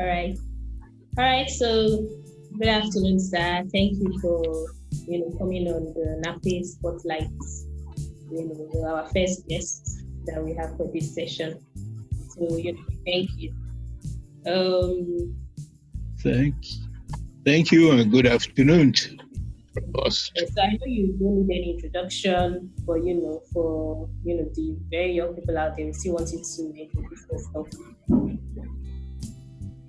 All right. All right. So, good afternoon, sir. Thank you for coming on the Nape Spotlight. Our first guest that we have for this session. So, thank you. Thank you, and good afternoon to us. So I know you don't need any introduction, but for the very young people out there, we still want you to introduce yourself.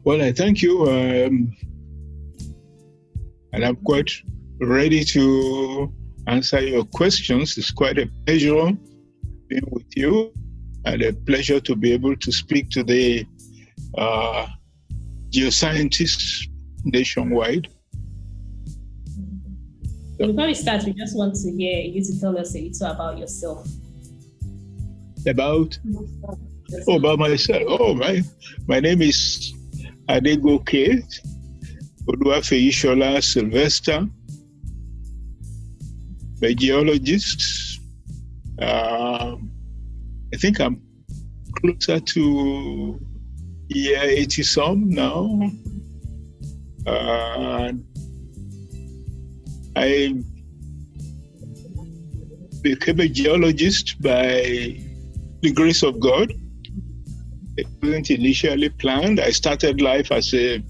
Well, I thank you, and I'm quite ready to answer your questions. It's quite a pleasure being with you, and a pleasure to be able to speak to the geoscientists nationwide. So before we start, we just want to hear you to tell us a little about yourself. About myself. Oh, my name is Adegoke, Oluwafeyisola Sylvester, a geologist. I think I'm closer to year 80 some now. I became a geologist by the grace of God. It wasn't initially planned. I started life as a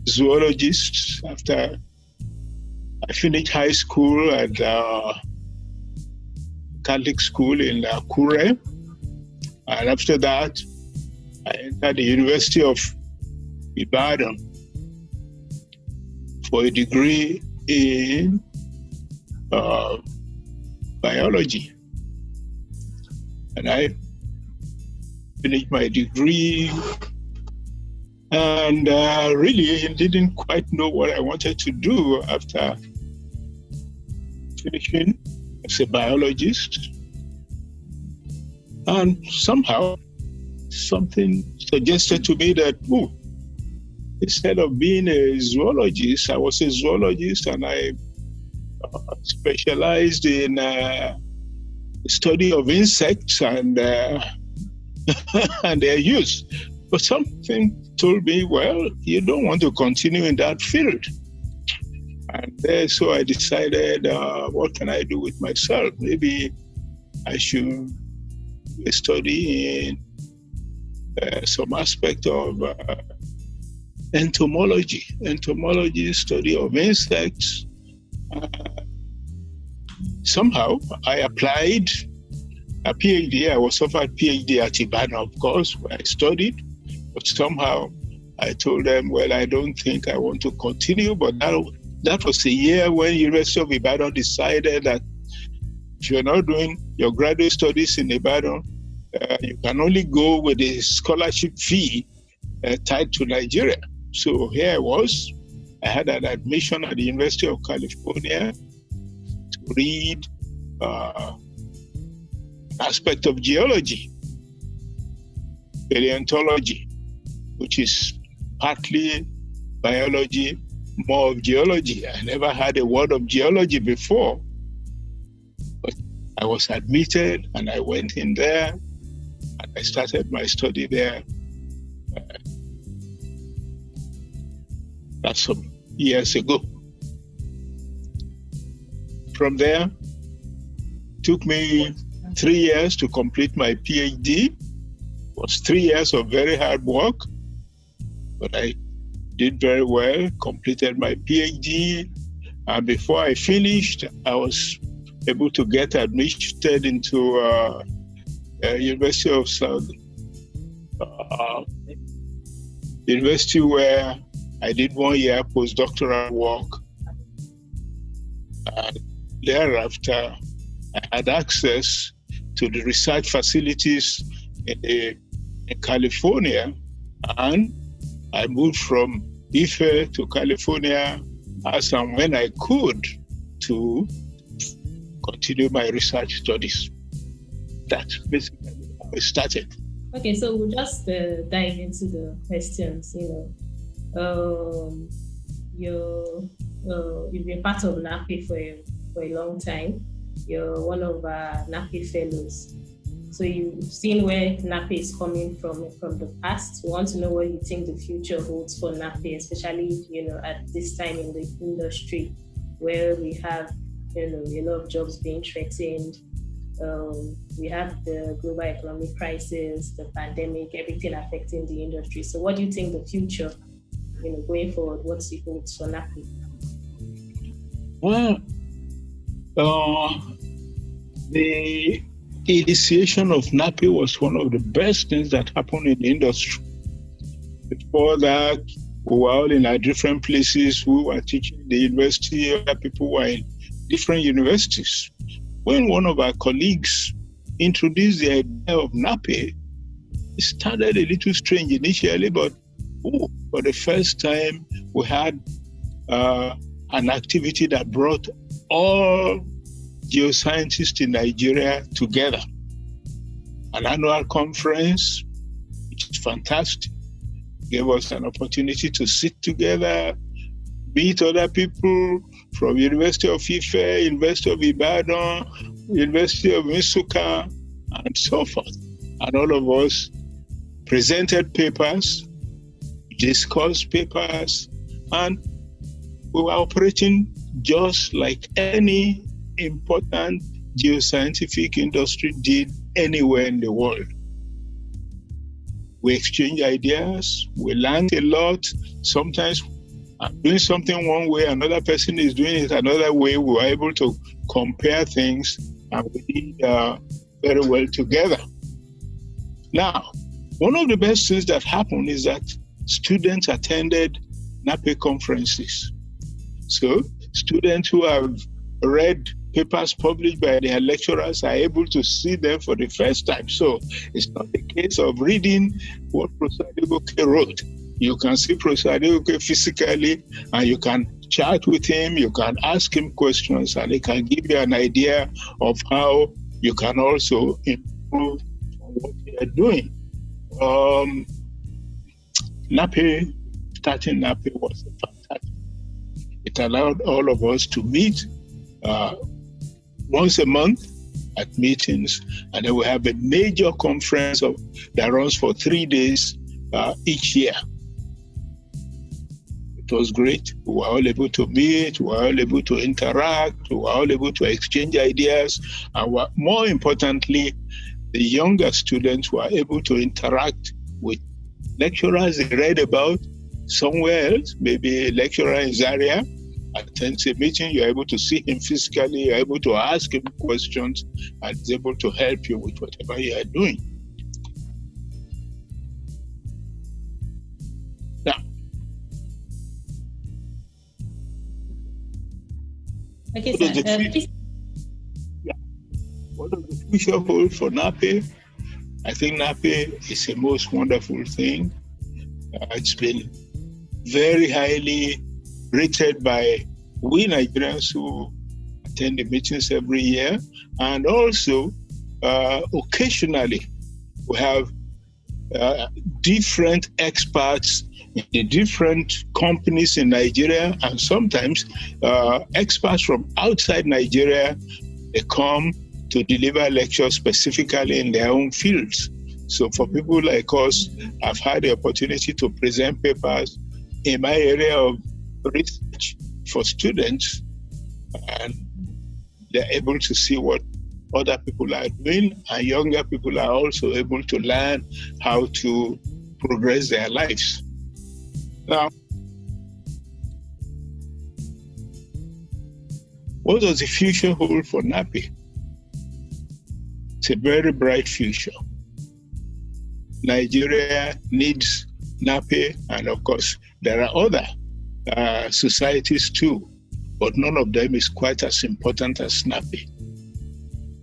zoologist after I finished high school at Catholic school in Akure. And after that, I entered the University of Ibadan for a degree in biology. And I finished my degree and really didn't quite know what I wanted to do after finishing as a biologist. And somehow something suggested to me that, instead of being a zoologist, I was a zoologist, and I specialized in study of insects and and their use. But something told me, well, you don't want to continue in that field. And so I decided, what can I do with myself? Maybe I should study in some aspect of entomology, study of insects. Somehow I applied a PhD. I was offered PhD at Ibadan, of course, where I studied. But somehow I told them, well, I don't think I want to continue. But that was a year when University of Ibadan decided that if you're not doing your graduate studies in Ibadan, you can only go with a scholarship fee tied to Nigeria. So here I was. I had an admission at the University of California to read aspect of geology, paleontology, which is partly biology, more of geology. I never had a word of geology before, but I was admitted and I went in there and I started my study there. That's some years ago. From there, it took me 3 years to complete my PhD. It was 3 years of very hard work, but I did very well, completed my PhD. And before I finished, I was able to get admitted into University of South, university where I did 1 year postdoctoral work. And thereafter, I had access to the research facilities in California, and I moved from Ife to California as and when I could to continue my research studies. That's basically how I started. Okay, so we'll just dive into the questions. You've been part of NAPE for a long time. You're one of our NAPE fellows. So you've seen where NAPE is coming from the past. We want to know what you think the future holds for NAPE, especially, at this time in the industry where we have, a lot of jobs being threatened. We have the global economic crisis, the pandemic, everything affecting the industry. So what do you think the future, going forward, what's it holds for NAPE? Well, the initiation of NAPE was one of the best things that happened in the industry. Before that, we were all in our different places. We were teaching in the university, other people were in different universities. When one of our colleagues introduced the idea of NAPE, it started a little strange initially, but for the first time, we had an activity that brought all geoscientists in Nigeria together. An annual conference, which is fantastic. Gave us an opportunity to sit together, meet other people from University of Ife, University of Ibadan, University of Nsukka, and so forth. And all of us presented papers, discussed papers, and we were operating just like any important geoscientific industry did anywhere in the world. We exchange ideas, we learned a lot. Sometimes I'm doing something one way, another person is doing it another way. We were able to compare things, and we did very well together. Now, one of the best things that happened is that students attended NAPE conferences. So students who have read papers published by their lecturers are able to see them for the first time. So it's not a case of reading what Professor Adegoke wrote. You can see Professor Adegoke physically, and you can chat with him, you can ask him questions, and he can give you an idea of how you can also improve on what you are doing. NAPE, starting NAPE was fantastic. It allowed all of us to meet once a month at meetings, and then we have a major conference that runs for 3 days each year. It was great. We were all able to meet, we were all able to interact, we were all able to exchange ideas, and more importantly, the younger students were able to interact with lecturers they read about somewhere else, maybe a lecturer in Zaria attends a meeting, you're able to see him physically, you're able to ask him questions, and he's able to help you with whatever you are doing. Now, okay, sir. What does the future hold for NAPE? I think NAPE is a most wonderful thing. It's been very highly rated by we Nigerians who attend the meetings every year. And also, occasionally, we have different experts in the different companies in Nigeria, and sometimes experts from outside Nigeria, they come to deliver lectures specifically in their own fields. So for people like us, I've had the opportunity to present papers in my area of research for students, and they're able to see what other people are doing, and younger people are also able to learn how to progress their lives. Now, what does the future hold for NAPE? It's a very bright future. Nigeria needs NAPE, and of course, there are other societies too, but none of them is quite as important as NAPE.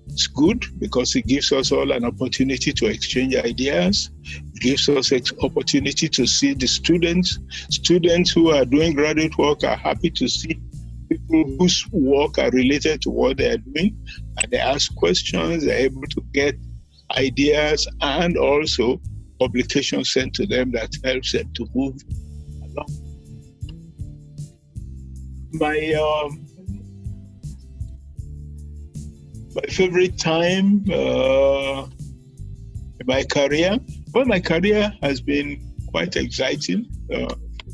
It's good because it gives us all an opportunity to exchange ideas. It gives us an opportunity to see the students. Students who are doing graduate work are happy to see people whose work are related to what they are doing, and they ask questions, they're able to get ideas and also publications sent to them that helps them to move along. My favorite time My career? Well, my career has been quite exciting. For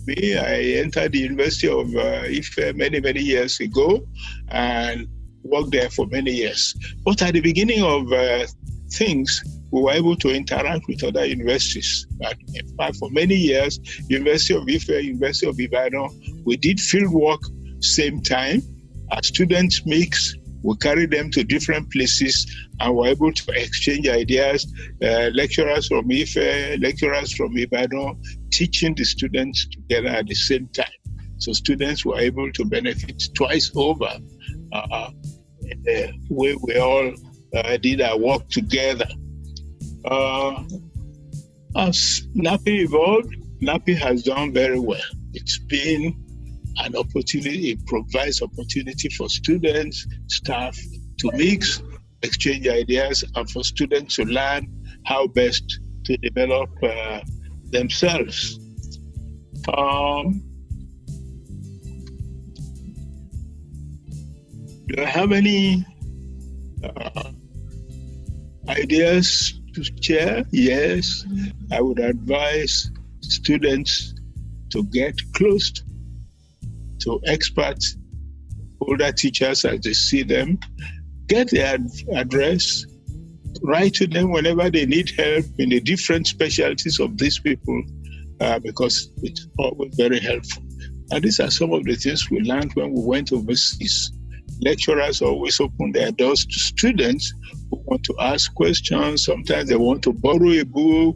me, I entered the University of Ife many years ago and worked there for many years. But at the beginning of things, we were able to interact with other universities. But in fact, for many years, University of Ife, University of Ibadan, we did field work same time. As students mix, we carry them to different places and we're able to exchange ideas. Lecturers from Ife, lecturers from Ibadan, teaching the students together at the same time. So students were able to benefit twice over in the way we all did our work together. As NAPE evolved, NAPE has done very well. It's been an opportunity, it provides opportunity for students, staff to mix, exchange ideas, and for students to learn how best to develop themselves. Do I have any ideas to share? Yes, I would advise students to get close to experts, older teachers as they see them, get their address, write to them whenever they need help in the different specialties of these people, because it's always very helpful. And these are some of the things we learned when we went overseas. Lecturers always open their doors to students who want to ask questions. Sometimes they want to borrow a book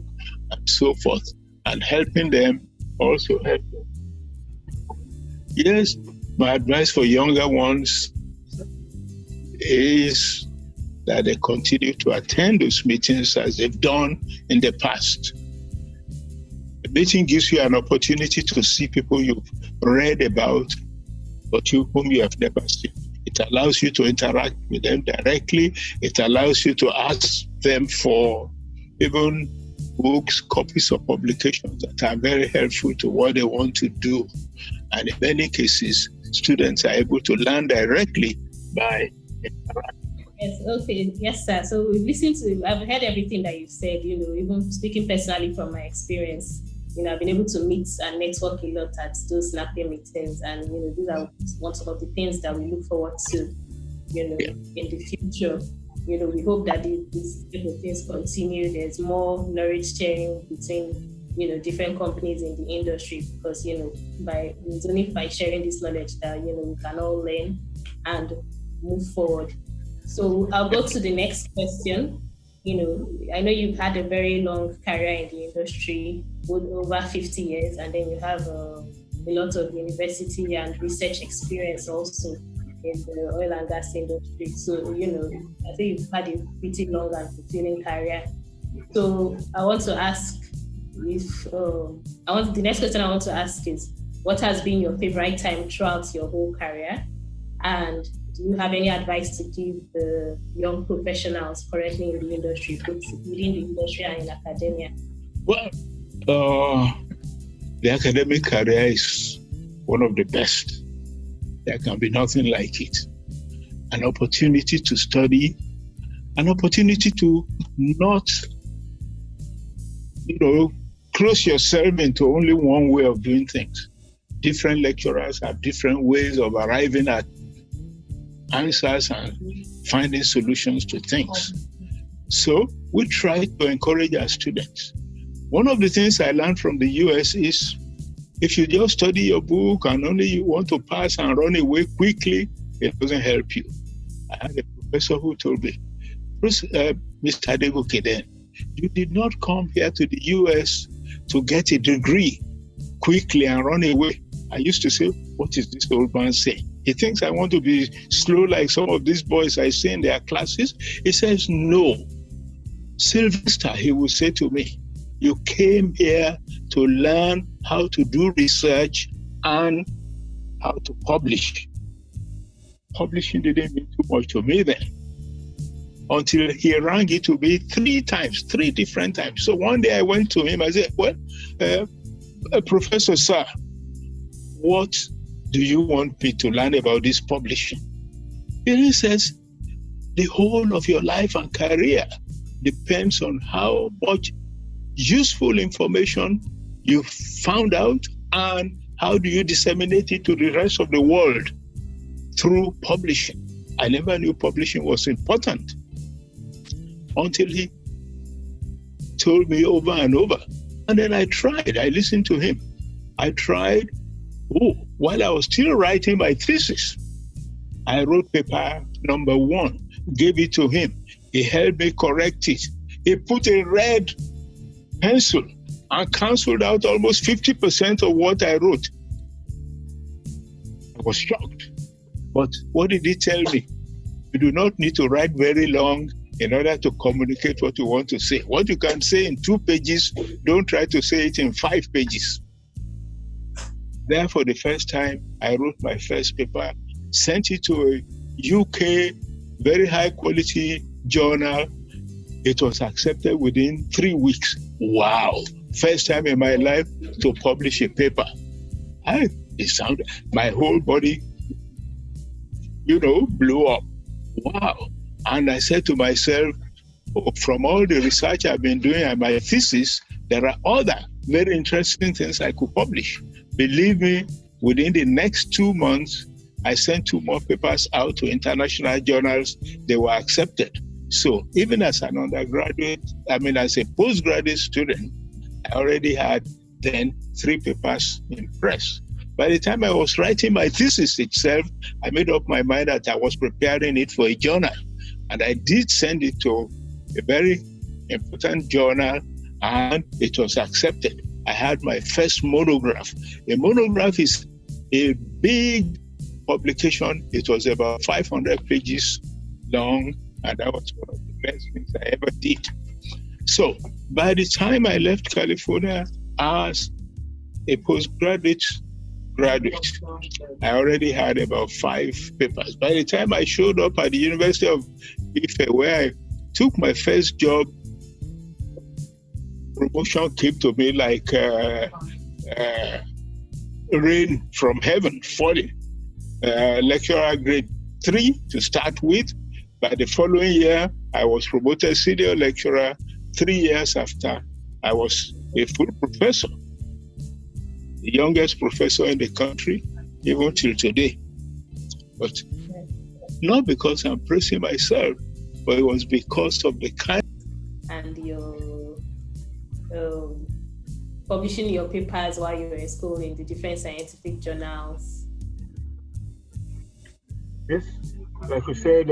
and so forth, and helping them also help them. Yes, my advice for younger ones is that they continue to attend those meetings as they've done in the past. The meeting gives you an opportunity to see people you've read about, but whom you have never seen. It allows you to interact with them directly. It allows you to ask them for even books, copies of publications that are very helpful to what they want to do. And in many cases, students are able to learn directly by interacting. Yes, okay. Yes, sir. So we've listened to, I've heard everything that you've said, even speaking personally from my experience, I've been able to meet and network a lot at those NAPE meetings. And, these are one of the things that we look forward to, in the future. We hope that these things continue. There's more knowledge sharing between different companies in the industry, because it's only by sharing this knowledge that we can all learn and move forward. So I'll go to the next question. I know you've had a very long career in the industry, over 50 years, and then you have a lot of university and research experience also in the oil and gas industry. So I think you've had a pretty long and fulfilling career. So I want to ask, the next question I want to ask is, what has been your favorite time throughout your whole career? And do you have any advice to give the young professionals currently in the industry, both within the industry and in academia? Well, the academic career is one of the best. There can be nothing like it. An opportunity to study, an opportunity to not, close yourself into only one way of doing things. Different lecturers have different ways of arriving at answers and finding solutions to things. So we try to encourage our students. One of the things I learned from the US is, if you just study your book and only you want to pass and run away quickly, it doesn't help you. I had a professor who told me, Mr. Adegoke, then, you did not come here to the US to get a degree quickly and run away. I used to say, what is this old man saying? He thinks I want to be slow like some of these boys I see in their classes. He says, no. Sylvester, he will say to me, you came here to learn how to do research and how to publish. Publishing didn't mean too much to me then, until he rang it to me 3 different times. So one day I went to him, I said, well, Professor, sir, what do you want me to learn about this publishing? And he says, the whole of your life and career. depends on how much useful information you found out and how do you disseminate it to the rest of the world through publishing. I never knew publishing was important until he told me over and over. And then I tried. I listened to him. I tried. While I was still writing my thesis, I wrote paper number 1, gave it to him. He helped me correct it. He put a red pencil and canceled out almost 50% of what I wrote. I was shocked. But what did he tell me? You do not need to write very long in order to communicate what you want to say. What you can say in 2 pages, don't try to say it in 5 pages. There, for the first time, I wrote my first paper, sent it to a UK, very high quality journal. It was accepted within 3 weeks. Wow. First time in my life to publish a paper. It sounded, my whole body, blew up. Wow. And I said to myself, from all the research I've been doing and my thesis, there are other very interesting things I could publish. Believe me, within the next 2 months, I sent 2 more papers out to international journals. They were accepted. So even as an undergraduate, as a postgraduate student, I already had then 3 papers in press. By the time I was writing my thesis itself, I made up my mind that I was preparing it for a journal. And I did send it to a very important journal, and it was accepted. I had my first monograph. A monograph is a big publication. It was about 500 pages long, and that was one of the best things I ever did. So by the time I left California as a postgraduate graduate, I already had about 5 papers. By the time I showed up at the University of Ife, where I took my first job, promotion came to me like rain from heaven falling. Lecturer grade 3 to start with. By the following year, I was promoted senior lecturer. 3 years after, I was a full professor, the youngest professor in the country, even till today. But not because I'm praising myself, but it was because of the kind. And your publishing your papers while you were in school in the different scientific journals. Yes, like you said,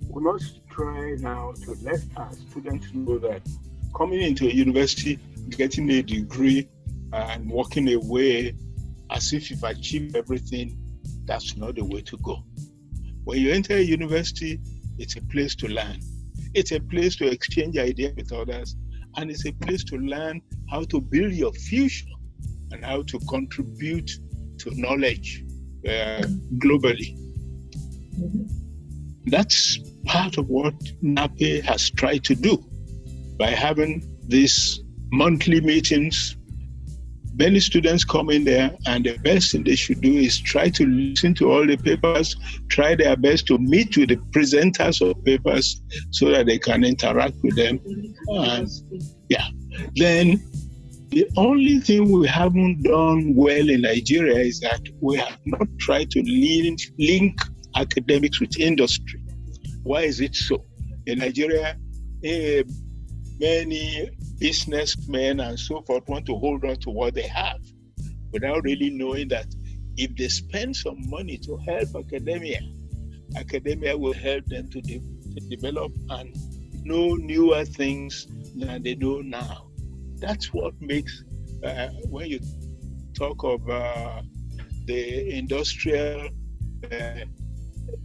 we must try now to let our students know that coming into a university, getting a degree, and walking away as if you've achieved everything, that's not the way to go. When you enter a university, it's a place to learn. It's a place to exchange ideas with others, and it's a place to learn how to build your future and how to contribute to knowledge globally. That's part of what NAPE has tried to do by having these monthly meetings. Many students come in there, and the best thing they should do is try to listen to all the papers, try their best to meet with the presenters of papers so that they can interact with them. Then the only thing we haven't done well in Nigeria is that we have not tried to link academics with industry. Why is it so? In Nigeria, many businessmen and so forth want to hold on to what they have without really knowing that if they spend some money to help academia will help them to develop and know newer things than they know now. That's what makes, when you talk of the industrial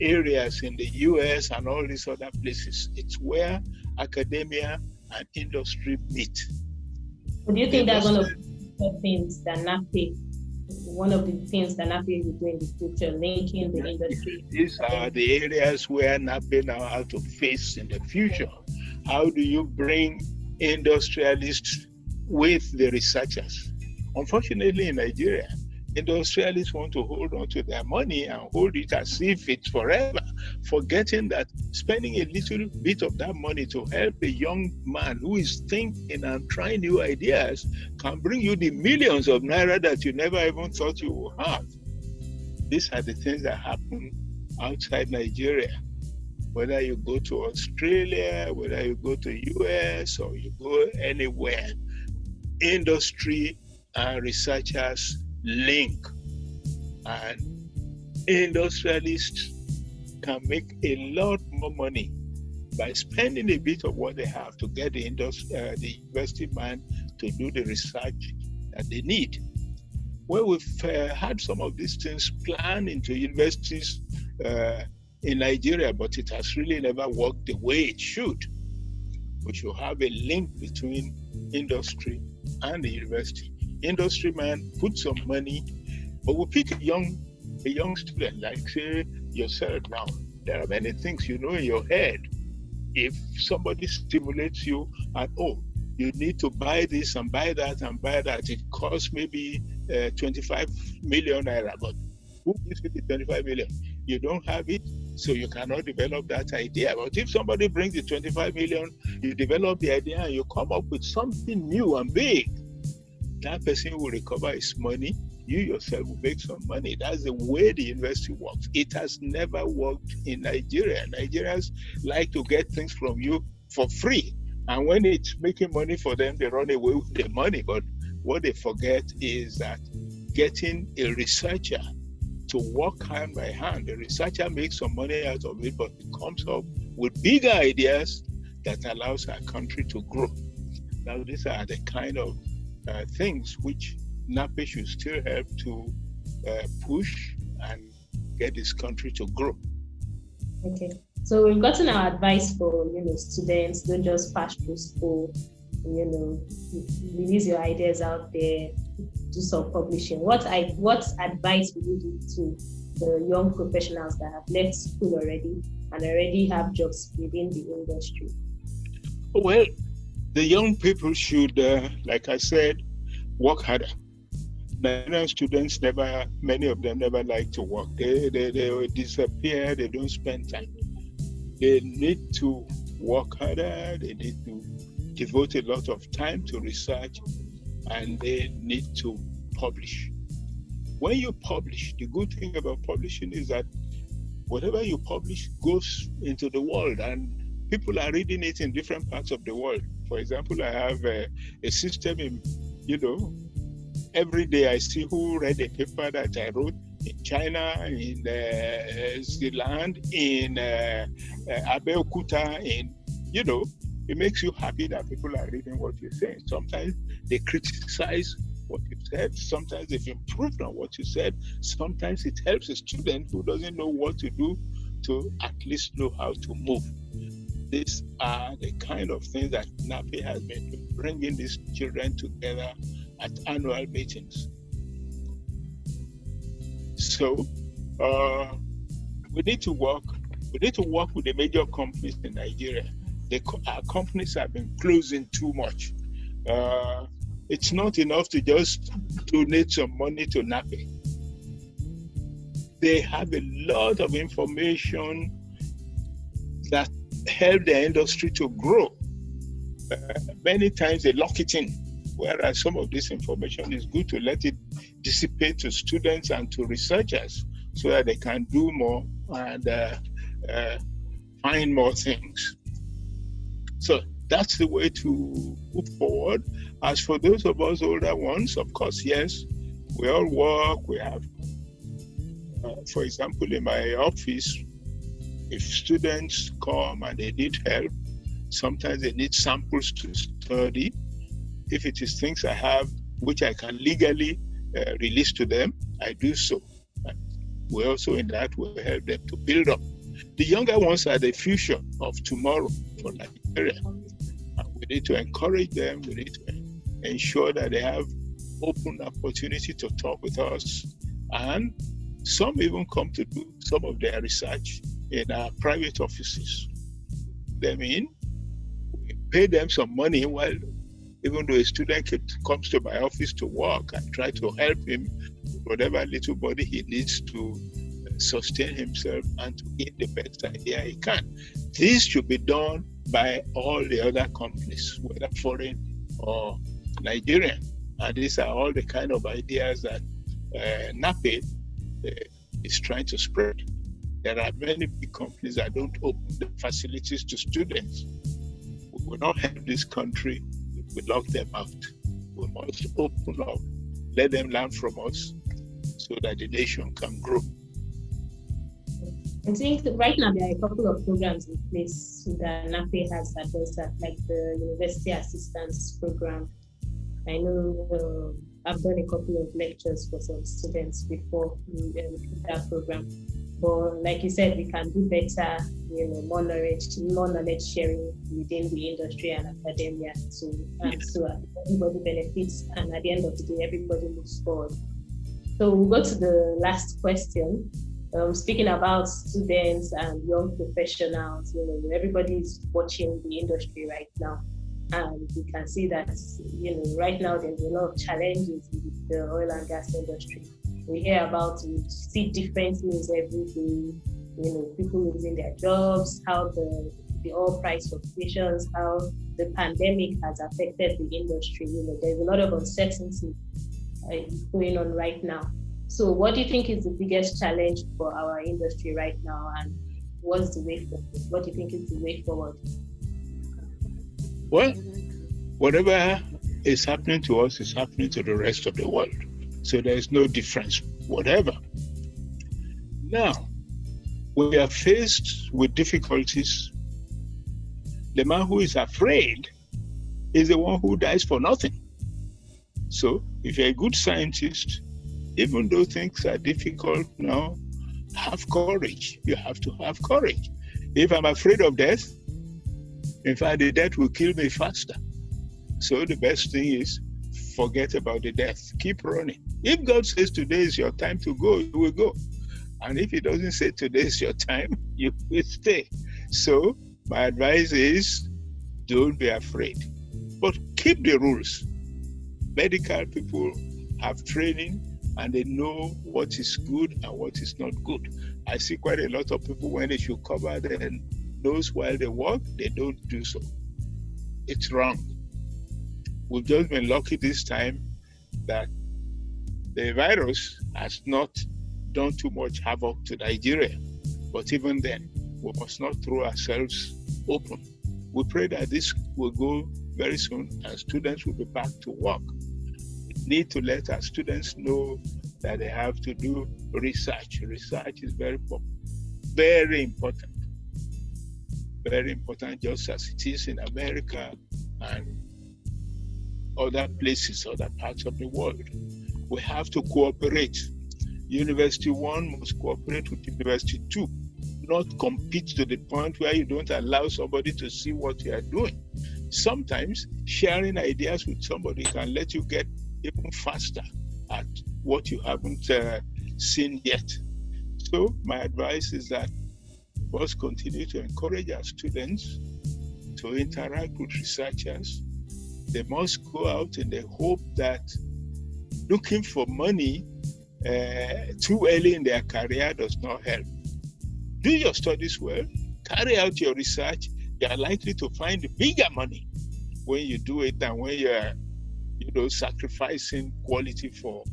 areas in the US and all these other places, it's where academia and industry meet. Do you think that's one of the things that NAPE will do in the future, linking the industry? These are the areas where NAPE now have to face in the future. How do you bring industrialists with the researchers? Unfortunately, in Nigeria, Industrialists want to hold on to their money and hold it as if it's forever, forgetting that spending a little bit of that money to help a young man who is thinking and trying new ideas can bring you the millions of naira that you never even thought you would have. These are the things that happen outside Nigeria. Whether you go to Australia, whether you go to US, or you go anywhere, industry and researchers link, and industrialists can make a lot more money by spending a bit of what they have to get the university man to do the research that they need. Well, we've had some of these things planned into universities in Nigeria, but it has really never worked the way it should. We should have a link between industry and the university. Industry man put some money, but we pick a young student, like say yourself now. There are many things you know in your head. If somebody stimulates you and you need to buy this and buy that and buy that, it costs maybe 25 million naira, but who gives you the 25 million? You don't have it, so you cannot develop that idea. But if somebody brings the 25 million, you develop the idea and you come up with something new and big, that person will recover his money. You yourself will make some money. That's the way the university works. It has never worked in Nigeria. Nigerians like to get things from you for free. And when it's making money for them, they run away with the money. But what they forget is that getting a researcher to work hand by hand, the researcher makes some money out of it, but it comes up with bigger ideas that allows our country to grow. Now, these are the kind of things which NAPE should still help to push and get this country to grow. Okay, so we've gotten our advice for students. Don't just pass through school. Release your ideas out there. Do some publishing. What advice would you give to the young professionals that have left school already and already have jobs within the industry? Well, the young people should, like I said, work harder. Nigerian students many of them never like to work. They disappear, they don't spend time. They need to work harder, they need to devote a lot of time to research, and they need to publish. When you publish, the good thing about publishing is that whatever you publish goes into the world and people are reading it in different parts of the world. For example, I have a system in, every day I see who read a paper that I wrote in China, in Zealand, in Abeokuta, it makes you happy that people are reading what you're saying. Sometimes they criticize what you said. Sometimes they've improved on what you said. Sometimes it helps a student who doesn't know what to do to at least know how to move. These are the kind of things that NAPE has been bringing these children together at annual meetings. So we need to work with the major companies in Nigeria. Our companies have been closing too much. It's not enough to just donate some money to NAPE. They have a lot of information that help the industry to grow. Many times they lock it in, whereas some of this information is good to let it dissipate to students and to researchers so that they can do more and find more things. So that's the way to move forward. As for those of us older ones, of course, yes, we all work. We have, for example, in my office, if students come and they need help, sometimes they need samples to study. If it is things I have which I can legally release to them, I do so. We also, in that way, help them to build up. The younger ones are the future of tomorrow for Nigeria. And we need to encourage them. We need to ensure that they have open opportunity to talk with us. And some even come to do some of their research in our private offices. I mean, we pay them some money while, even though a student comes to my office to work and try to help him whatever little body he needs to sustain himself and to get the best idea he can. This should be done by all the other companies, whether foreign or Nigerian. And these are all the kind of ideas that Nape is trying to spread. There are many big companies that don't open the facilities to students. We will not help this country if we lock them out. We must open up, let them learn from us so that the nation can grow. I think right now there are a couple of programs in place that NAPE has addressed, like the University Assistance Program. I know I've done a couple of lectures for some students before that program. But like you said, we can do better, more knowledge sharing within the industry and academia. So everybody benefits, and at the end of the day, everybody moves forward. So we'll go to the last question. Speaking about students and young professionals, everybody is watching the industry right now. And we can see that, right now there's a lot of challenges with the oil and gas industry. We see different news every day, people losing their jobs, how the oil price fluctuations, how the pandemic has affected the industry. There's a lot of uncertainty going on right now. So what do you think is the biggest challenge for our industry right now, and what's the way forward? What do you think is the way forward? Well, whatever is happening to us is happening to the rest of the world. So there's no difference, whatever. Now, when we are faced with difficulties, the man who is afraid is the one who dies for nothing. So if you're a good scientist, even though things are difficult now, have courage. You have to have courage. If I'm afraid of death, in fact, the death will kill me faster. So the best thing is forget about the death. Keep running. If God says today is your time to go, you will go. And if He doesn't say today is your time, you will stay. So my advice is don't be afraid, but keep the rules. Medical people have training and they know what is good and what is not good. I see quite a lot of people when they should cover their nose while they work, they don't do so. It's wrong. We've just been lucky this time that the virus has not done too much havoc to Nigeria. But even then, we must not throw ourselves open. We pray that this will go very soon and students will be back to work. We need to let our students know that they have to do research. Research is very important. Very important, just as it is in America and other places, other parts of the world. We have to cooperate. University 1 must cooperate with University 2, not compete to the point where you don't allow somebody to see what you are doing. Sometimes sharing ideas with somebody can let you get even faster at what you haven't seen yet. So my advice is that we must continue to encourage our students to interact with researchers. They must go out in the hope that looking for money too early in their career does not help. Do your studies well, carry out your research. You are likely to find bigger money when you do it than when you are, sacrificing quality for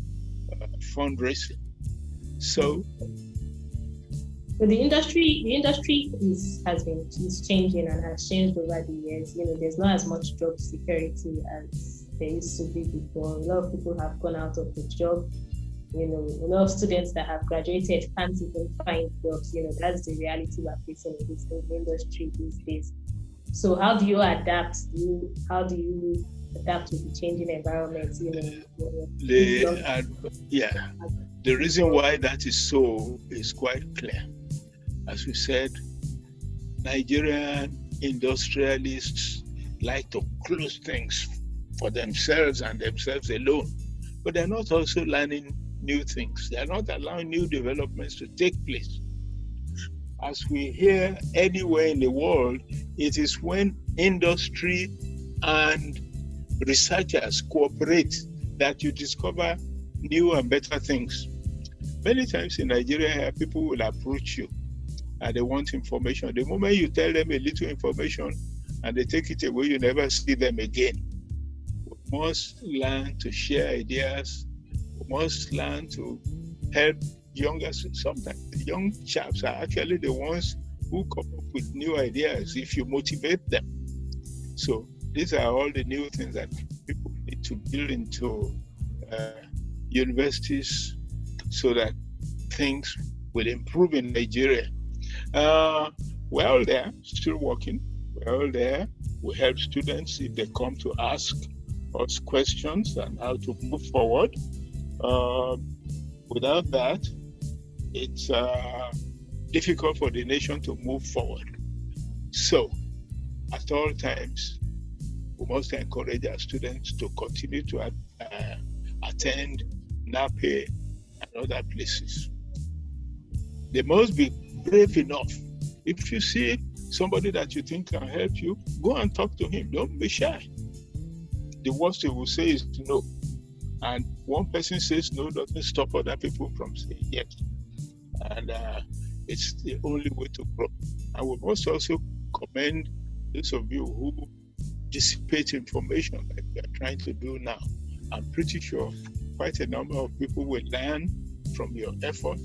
fundraising. So the industry is changing and has changed over the years. There's not as much job security as there used to be before. A lot of people have gone out of the job. A lot of students that have graduated can't even find jobs. That's the reality we're facing in this industry these days. So how do you adapt? How do you adapt to the changing environment? The reason why that is so is quite clear. As we said, Nigerian industrialists like to close things for themselves and themselves alone, but they're not also learning new things. They're not allowing new developments to take place. As we hear anywhere in the world, it is when industry and researchers cooperate that you discover new and better things. Many times in Nigeria, people will approach you and they want information. The moment you tell them a little information and they take it away, you never see them again. We must learn to share ideas. We must learn to help youngers. Sometimes the young chaps are actually the ones who come up with new ideas if you motivate them. So these are all the new things that people need to build into universities so that things will improve in Nigeria. We're all there, still working. We're all there. We help students if they come to ask us questions and how to move forward. Without that, it's difficult for the nation to move forward. So, at all times, we must encourage our students to continue to attend Nape and other places. They must be brave enough. If you see somebody that you think can help you, go and talk to him. Don't be shy. The worst they will say is no. And one person says no doesn't stop other people from saying yes. And it's the only way to grow. And we must also commend those of you who dissipate information like we are trying to do now. I'm pretty sure quite a number of people will learn from your effort.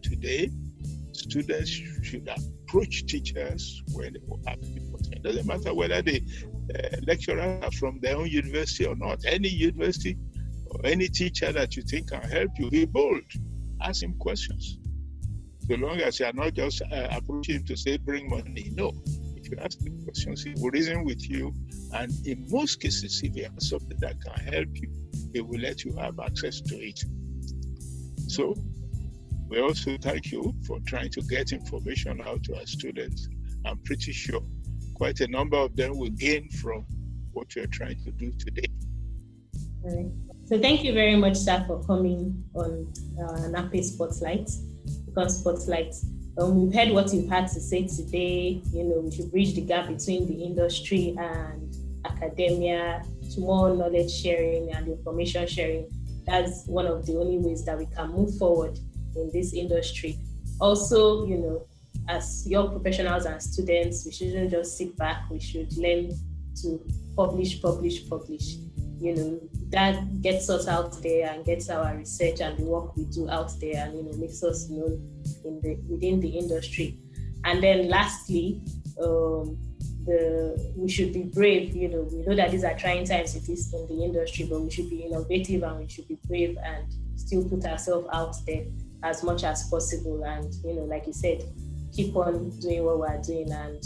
Today, students should approach teachers when they will have information. It doesn't matter whether the lecturers are from their own university or not. Any university or any teacher that you think can help you, be bold. Ask him questions. So long as you are not just approaching him to say, bring money. No. If you ask him questions, he will reason with you. And in most cases, if he has something that can help you, he will let you have access to it. So we also thank you for trying to get information out to our students. I'm pretty sure quite a number of them will gain from what you're trying to do today. All right. So thank you very much, sir, for coming on Nape Spotlight. Because Spotlight, we've heard what you've had to say today. You know, we should bridge the gap between the industry and academia to more knowledge sharing and information sharing. That's one of the only ways that we can move forward in this industry. Also, you know, as young professionals and students, we shouldn't just sit back. We should learn to publish. You know, that gets us out there and gets our research and the work we do out there, and you know, makes us known within the industry. And then lastly, we should be brave. You know, we know that these are trying times it is in the industry, but we should be innovative and we should be brave and still put ourselves out there as much as possible. And you know, like you said, keep on doing what we're doing, and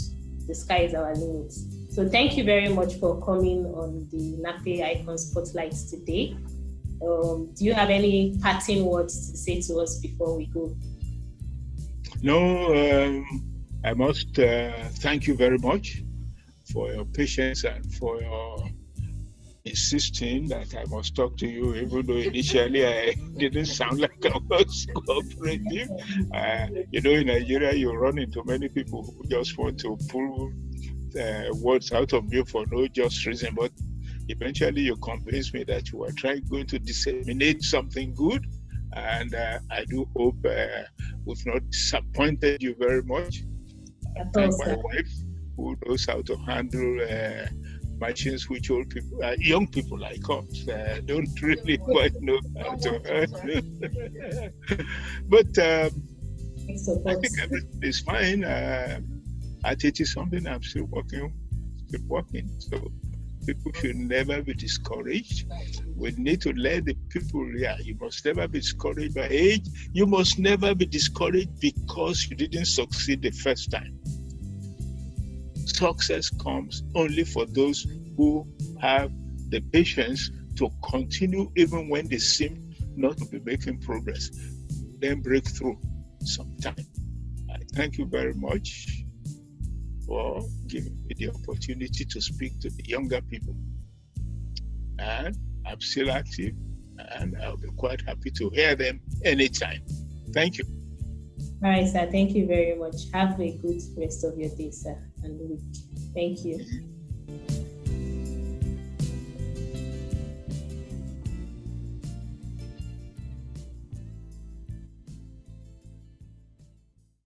the sky is our limit. So thank you very much for coming on the Nape Icon Spotlight today. Do you have any parting words to say to us before we go? No, I must thank you very much for your patience and for your insisting that I must talk to you, even though initially I didn't sound like I was cooperative. You know, in Nigeria, you run into many people who just want to pull words out of you for no just reason, but eventually you convinced me that you are going to disseminate something good, and I do hope we've not disappointed you very much. I thank my wife, who knows how to handle machines which old people, young people like us, don't really quite know how to handle. But I think everything is fine. At 80-something, I'm still working. So people should never be discouraged. We need to let the people, you must never be discouraged by age. You must never be discouraged because you didn't succeed the first time. Success comes only for those who have the patience to continue even when they seem not to be making progress. Then break through sometime. I thank you very much for giving me the opportunity to speak to the younger people. And I'm still active, and I'll be quite happy to hear them anytime. Thank you. All right, sir. Thank you very much. Have a good rest of your day, sir, and week. Thank you.